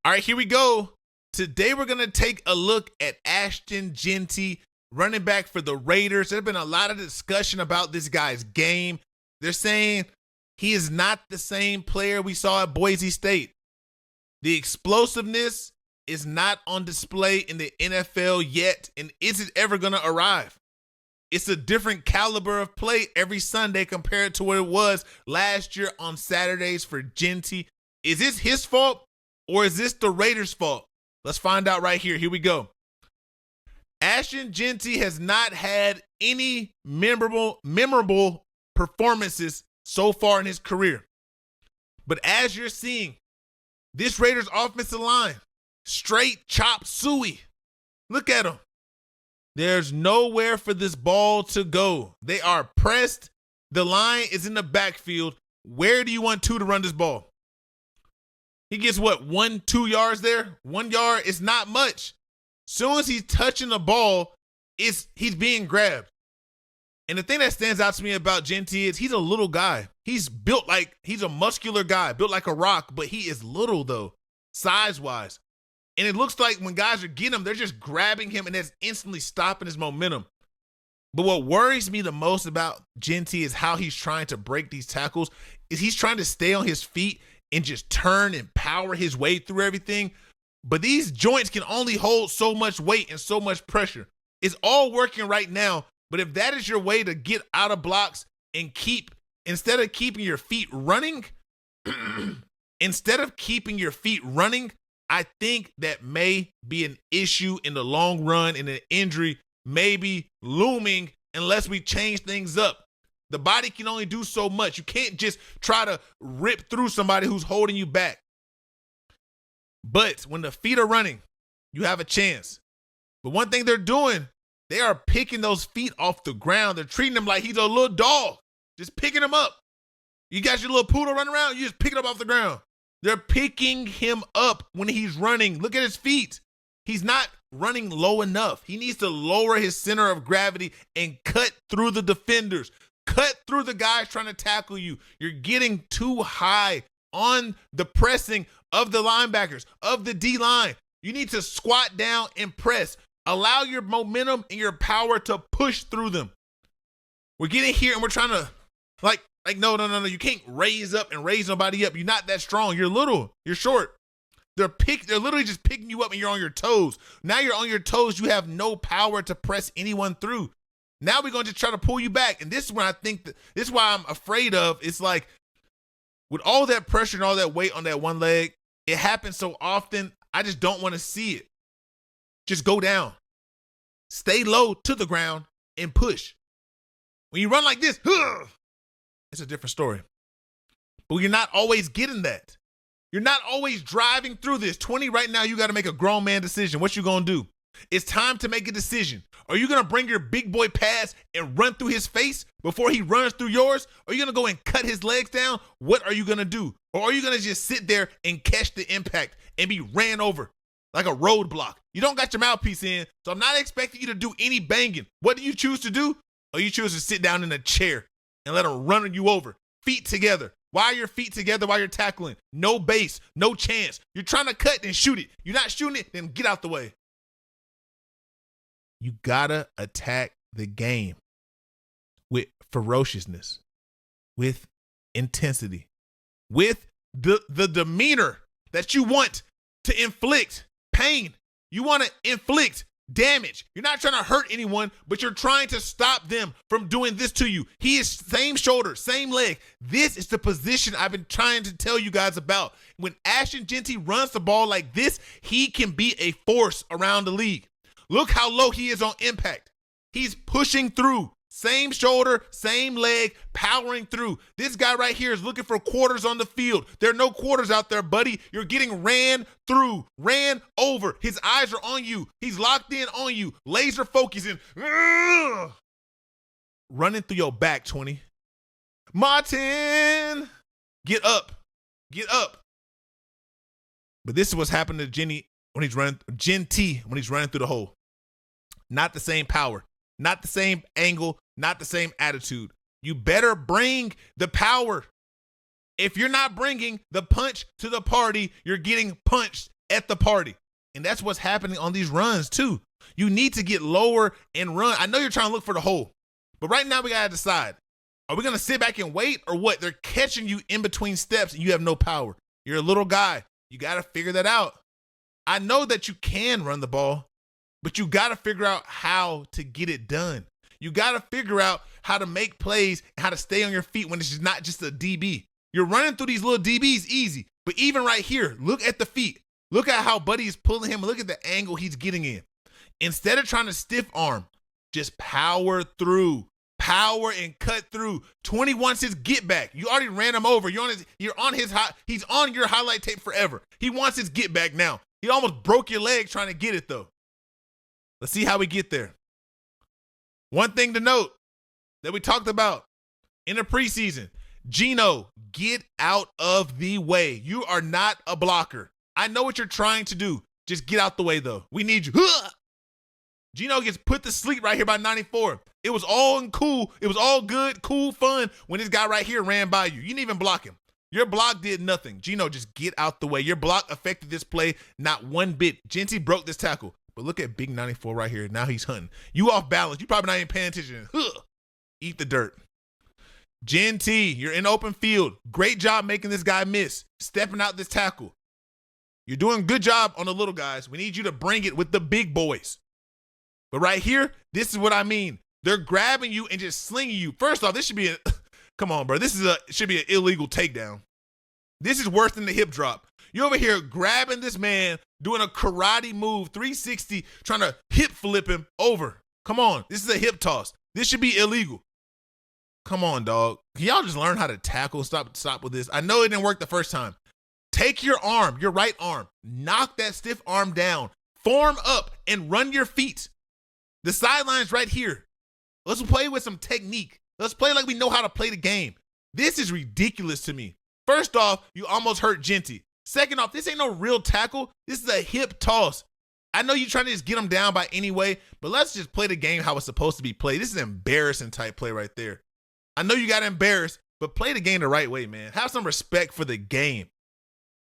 All right, here we go. Today we're going to take a look at Ashton Jeanty, running back for the Raiders. There's been a lot of discussion about this guy's game. They're saying he is not the same player we saw at Boise State. The explosiveness is not on display in the NFL yet, and is it ever going to arrive? It's a different caliber of play every Sunday compared to what it was last year on Saturdays for Jeanty. Is this his fault or is this the Raiders' fault? Let's find out right here. Here we go. Ashton Jeanty has not had any memorable performances so far in his career. But as you're seeing, this Raiders offensive line, straight chop suey. Look at them. There's nowhere for this ball to go. They are pressed. The line is in the backfield. Where do you want to run this ball? He gets what, 1-2 yards there? 1 yard, it's not much. Soon as he's touching the ball, he's being grabbed. And the thing that stands out to me about Jeanty is he's a little guy. He's a muscular guy, built like a rock, but he is little though, size-wise. And it looks like when guys are getting him, they're just grabbing him and that's instantly stopping his momentum. But what worries me the most about Jeanty is how he's trying to break these tackles. Is he's trying to stay on his feet and just turn and power his way through everything. But these joints can only hold so much weight and so much pressure. It's all working right now. But if that is your way to get out of blocks and instead of keeping your feet running, I think that may be an issue in the long run, and an injury may be looming unless we change things up. The body can only do so much. You can't just try to rip through somebody who's holding you back. But when the feet are running, you have a chance. But one thing they're doing, they are picking those feet off the ground. They're treating him like he's a little dog, just picking him up. You got your little poodle running around, you just pick it up off the ground. They're picking him up when he's running. Look at his feet. He's not running low enough. He needs to lower his center of gravity and cut through the defenders. Cut through the guys trying to tackle you. You're getting too high on the pressing of the linebackers, of the D-line. You need to squat down and press. Allow your momentum and your power to push through them. We're getting here and we're trying to, no. You can't raise up and raise nobody up. You're not that strong. You're little. You're short. They're literally just picking you up and you're on your toes. Now you're on your toes. You have no power to press anyone through. Now we're going to try to pull you back. And this is when I think this is why I'm afraid of. It's like with all that pressure and all that weight on that one leg, it happens so often. I just don't want to see it. Just go down. Stay low to the ground and push. When you run like this, it's a different story. But you're not always getting that. You're not always driving through this. 20 right now, you got to make a grown man decision. What you going to do? It's time to make a decision. Are you going to bring your big boy pass and run through his face before he runs through yours? Are you going to go and cut his legs down? What are you going to do? Or are you going to just sit there and catch the impact and be ran over like a roadblock? You don't got your mouthpiece in, so I'm not expecting you to do any banging. What do you choose to do? Or you choose to sit down in a chair and let him run you over. Feet together. Why are your feet together while you're tackling? No base, no chance. You're trying to cut and shoot it. You're not shooting it, then get out the way. You gotta attack the game with ferociousness, with intensity, with the demeanor that you want to inflict pain. You want to inflict damage. You're not trying to hurt anyone, but you're trying to stop them from doing this to you. He is same shoulder, same leg. This is the position I've been trying to tell you guys about. When Ashton Jeanty runs the ball like this, he can be a force around the league. Look how low he is on impact. He's pushing through. Same shoulder, same leg, powering through. This guy right here is looking for quarters on the field. There are no quarters out there, buddy. You're getting ran through, ran over. His eyes are on you. He's locked in on you. Laser focusing. Running through your back, 20. Martin, get up. Get up. But this is what's happening to Jeanty when he's running through the hole. Not the same power, not the same angle, not the same attitude. You better bring the power. If you're not bringing the punch to the party, you're getting punched at the party. And that's what's happening on these runs too. You need to get lower and run. I know you're trying to look for the hole, but right now we got to decide. Are we going to sit back and wait or what? They're catching you in between steps and you have no power. You're a little guy. You got to figure that out. I know that you can run the ball, but you got to figure out how to get it done. You got to figure out how to make plays and how to stay on your feet when it's just not just a DB. You're running through these little DBs easy, but even right here, look at the feet. Look at how Buddy is pulling him. Look at the angle he's getting in. Instead of trying to stiff arm, just power through. Power and cut through. 20 wants his get back. You already ran him over. He's on your highlight tape forever. He wants his get back now. He almost broke your leg trying to get it though. Let's see how we get there. One thing to note that we talked about in the preseason, Geno, get out of the way. You are not a blocker. I know what you're trying to do. Just get out the way though. We need you. Geno gets put to sleep right here by 94. It was all cool. It was all good, cool, fun when this guy right here ran by you. You didn't even block him. Your block did nothing. Geno, just get out the way. Your block affected this play not one bit. Jeanty broke this tackle. But look at big 94 right here. Now he's hunting. You off balance. You probably not even paying attention. Eat the dirt. Jeanty, you're in open field. Great job making this guy miss. Stepping out this tackle. You're doing a good job on the little guys. We need you to bring it with the big boys. But right here, this is what I mean. They're grabbing you and just slinging you. First off, this should be come on, bro. Should be an illegal takedown. This is worse than the hip drop. You over here grabbing this man, doing a karate move, 360, trying to hip flip him over. Come on. This is a hip toss. This should be illegal. Come on, dog. Can y'all just learn how to tackle? Stop with this. I know it didn't work the first time. Take your arm, your right arm, knock that stiff arm down, form up, and run your feet. The sideline's right here. Let's play with some technique. Let's play like we know how to play the game. This is ridiculous to me. First off, you almost hurt Jeanty. Second off, this ain't no real tackle. This is a hip toss. I know you're trying to just get him down by any way, but let's just play the game how it's supposed to be played. This is an embarrassing type play right there. I know you got embarrassed, but play the game the right way, man. Have some respect for the game.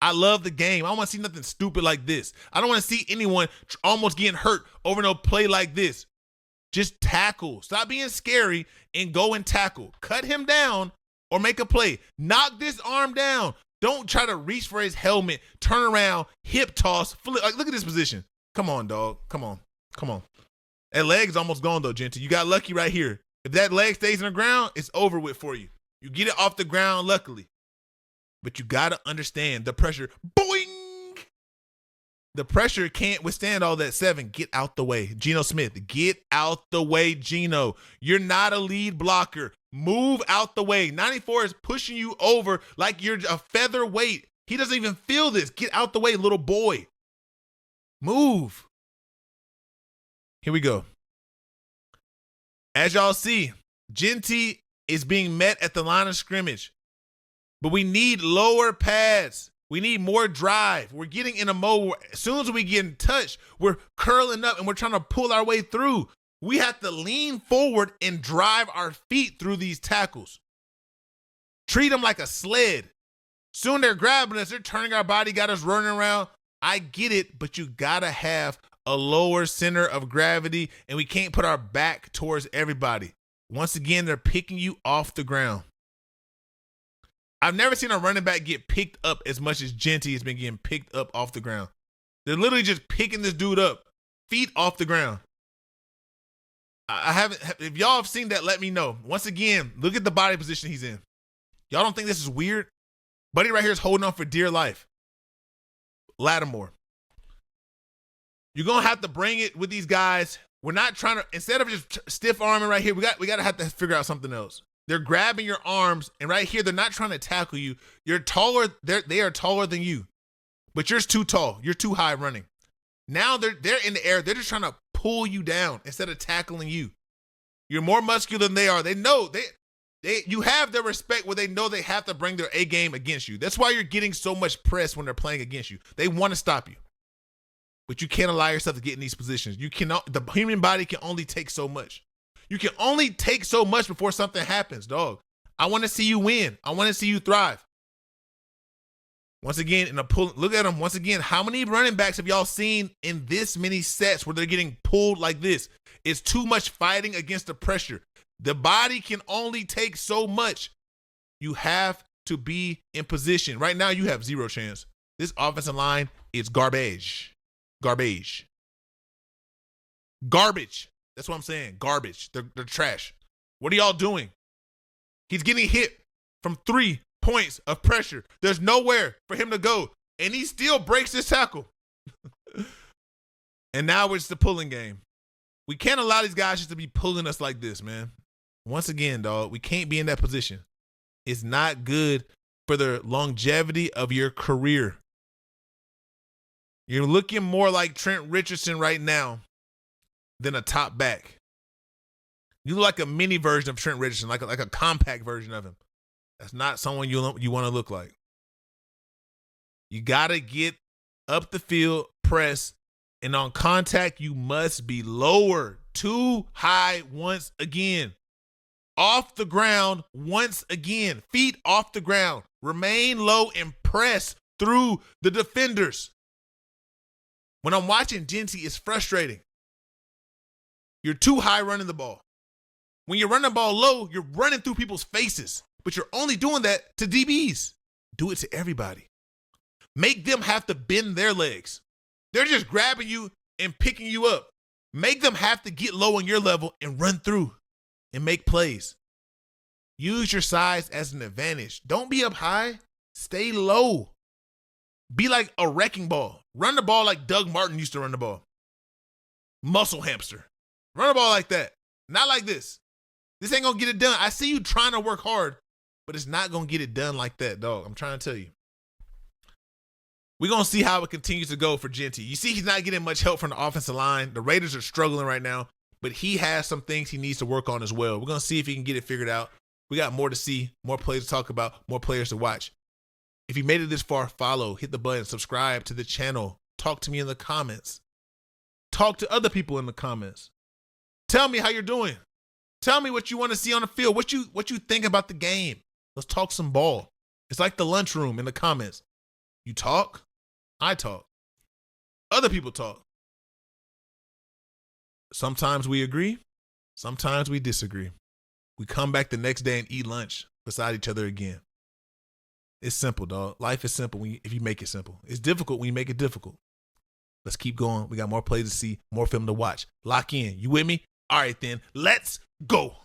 I love the game. I don't want to see nothing stupid like this. I don't want to see anyone almost getting hurt over no play like this. Just tackle. Stop being scary and go and tackle. Cut him down or make a play. Knock this arm down. Don't try to reach for his helmet, turn around, hip toss, flip. Like, look at this position. Come on, dog. Come on. That leg's almost gone, though, Jeanty. You got lucky right here. If that leg stays in the ground, it's over with for you. You get it off the ground, luckily. But you got to understand the pressure. Boing! The pressure can't withstand all that 7. Get out the way. Geno Smith, get out the way, Geno. You're not a lead blocker. Move out the way. 94 is pushing you over like you're a featherweight. He doesn't even feel this. Get out the way, little boy. Move. Here we go. As y'all see, Jeanty is being met at the line of scrimmage. But we need lower pads. We need more drive. We're getting in a mode where as soon as we get in touch, we're curling up and we're trying to pull our way through. We have to lean forward and drive our feet through these tackles. Treat them like a sled. Soon they're grabbing us. They're turning our body, got us running around. I get it, but you got to have a lower center of gravity, and we can't put our back towards everybody. Once again, they're picking you off the ground. I've never seen a running back get picked up as much as Jeanty has been getting picked up off the ground. They're literally just picking this dude up, feet off the ground. I haven't. If y'all have seen that, let me know. Once again, look at the body position he's in. Y'all don't think this is weird? Buddy right here is holding on for dear life. Lattimore. You're going to have to bring it with these guys. We're not trying to, instead of just stiff arming right here, we got to have to figure out something else. They're grabbing your arms, and right here, they're not trying to tackle you. You're taller. They are taller than you, but you're too tall. You're too high running. Now they're in the air. They're just trying to pull you down instead of tackling you. You're more muscular than they are. They know you have their respect where they know they have to bring their A game against you. That's why you're getting so much press when they're playing against you. They want to stop you, but you can't allow yourself to get in these positions. You cannot. The human body can only take so much. You can only take so much before something happens, dog. I want to see you win. I want to see you thrive. Once again, in a pull, look at them. Once again, how many running backs have y'all seen in this many sets where they're getting pulled like this? It's too much fighting against the pressure. The body can only take so much. You have to be in position. Right now, you have zero chance. This offensive line is garbage. Garbage. Garbage. That's what I'm saying. Garbage. They're trash. What are y'all doing? He's getting hit from 3 points of pressure. There's nowhere for him to go. And he still breaks his tackle. And now it's the pulling game. We can't allow these guys just to be pulling us like this, man. Once again, dog, we can't be in that position. It's not good for the longevity of your career. You're looking more like Trent Richardson right now than a top back. You look like a mini version of Trent Richardson, like a compact version of him. That's not someone you want to look like. You got to get up the field, press, and on contact, you must be lower. Too high once again. Off the ground once again. Feet off the ground. Remain low and press through the defenders. When I'm watching Jeanty, it's frustrating. You're too high running the ball. When you're running the ball low, you're running through people's faces. But you're only doing that to DBs. Do it to everybody. Make them have to bend their legs. They're just grabbing you and picking you up. Make them have to get low on your level and run through and make plays. Use your size as an advantage. Don't be up high. Stay low. Be like a wrecking ball. Run the ball like Doug Martin used to run the ball. Muscle hamster. Run the ball like that. Not like this. This ain't going to get it done. I see you trying to work hard, but it's not going to get it done like that, dog. I'm trying to tell you. We're going to see how it continues to go for Jeanty. You see he's not getting much help from the offensive line. The Raiders are struggling right now, but he has some things he needs to work on as well. We're going to see if he can get it figured out. We got more to see, more plays to talk about, more players to watch. If you made it this far, follow, hit the button, subscribe to the channel. Talk to me in the comments. Talk to other people in the comments. Tell me how you're doing. Tell me what you want to see on the field. What you think about the game. Let's talk some ball. It's like the lunchroom in the comments. You talk, I talk. Other people talk. Sometimes we agree. Sometimes we disagree. We come back the next day and eat lunch beside each other again. It's simple, dog. Life is simple if you make it simple. It's difficult when you make it difficult. Let's keep going. We got more plays to see, more film to watch. Lock in. You with me? All right, then. Let's go.